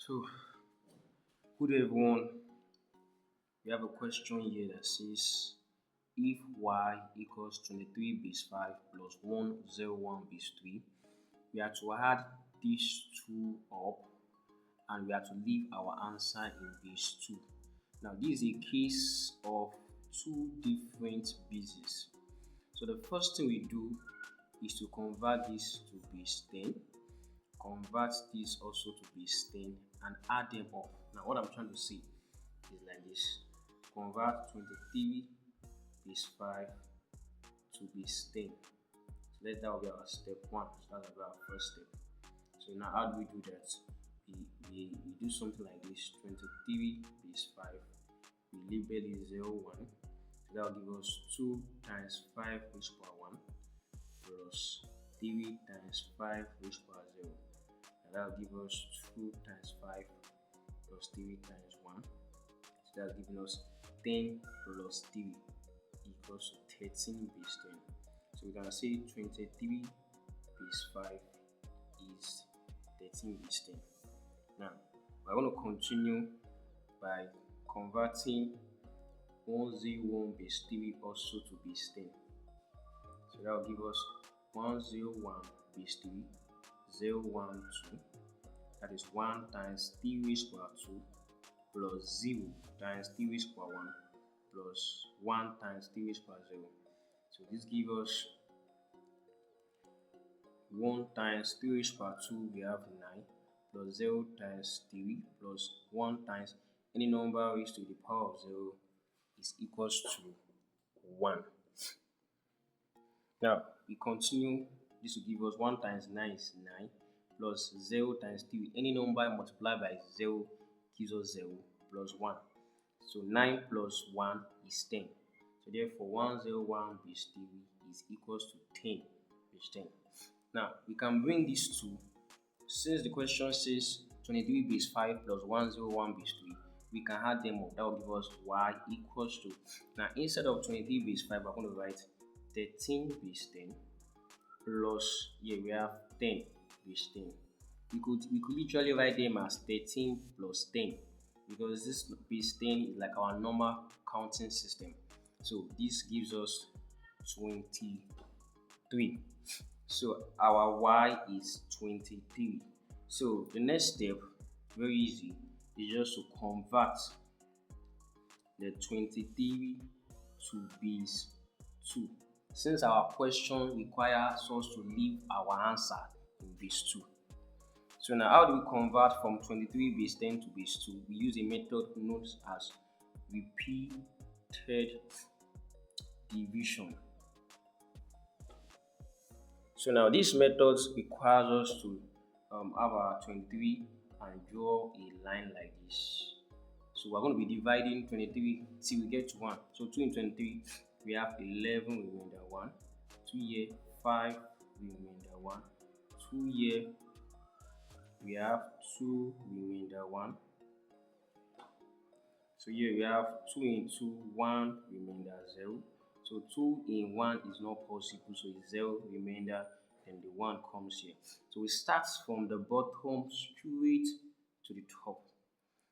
So, good day everyone. We have a question here that says if y equals 23 base 5 plus 101 base 3, we are to add these two up and we are to leave our answer in base 2. Now, this is a case of two different bases. So, the first thing we do is to convert this to base 10, convert this also to base 10, and add them up. Now, what I'm trying to say is like this: convert 23 base 5 to base 10. So that will be our step 1. So that's our first step. So now, how do we do that? We do something like this: 23 base 5. We label it 01. So that will give us 2 times 5 raised to power 1 plus 3 times 5 raised to power 0. And that will give us 2 times 5 plus 3 times 1. So that's giving us 10 plus 3 equals to 13 base 10. So we can say 23 base 5 is 13 base 10. Now, we're going to continue by converting 101 base 3 also to base 10. So that will give us 101 base 3, 012. That is 1 times 3 raised to power 2 plus 0 times 3 raised to power 1 plus 1 times 3 raised to power 0. So this gives us 1 times 3 raised to power 2, we have 9, plus 0 times 3 plus 1 times any number raised to the power of 0 is equals to 1. Now we continue. This will give us 1 times 9 is 9 plus 0 times 3. Any number multiplied by 0 gives us 0 plus 1. So 9 plus 1 is 10. So therefore 101 base 3 is equals to 10 base 10. Now we can bring these two. Since the question says 23 base 5 plus 101 base 3, we can add them up. That will give us y equals to, now instead of 23 base 5, we're going to write 13 base 10 plus, here we have 10 base 10. We could literally write them as 13 plus 10 because this base 10 is like our normal counting system. So this gives us 23. So our y is 23. So the next step, very easy, is just to convert the 23 to base 2. Since our question requires us to leave our answer in base 2. So now, how do we convert from 23 base 10 to base 2? We use a method known as repeated division. So now, this method requires us to have our 23 and draw a line like this. So we're going to be dividing 23 till we get to 1. So 2 in 23, we have 11 remainder 1. 2 here, 5 remainder 1. 2 here, we have 2 remainder 1. So here we have 2 into 1 remainder 0. So 2 in 1 is not possible, so it's 0 remainder, then the 1 comes here. So we start from the bottom straight to the top.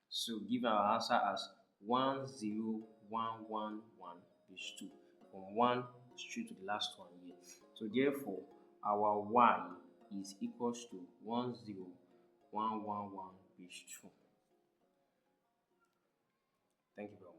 So give our answer as 10111 base 2. From 1 straight to the last one here. So therefore, our y is equals to 10111 base 2. Thank you very much.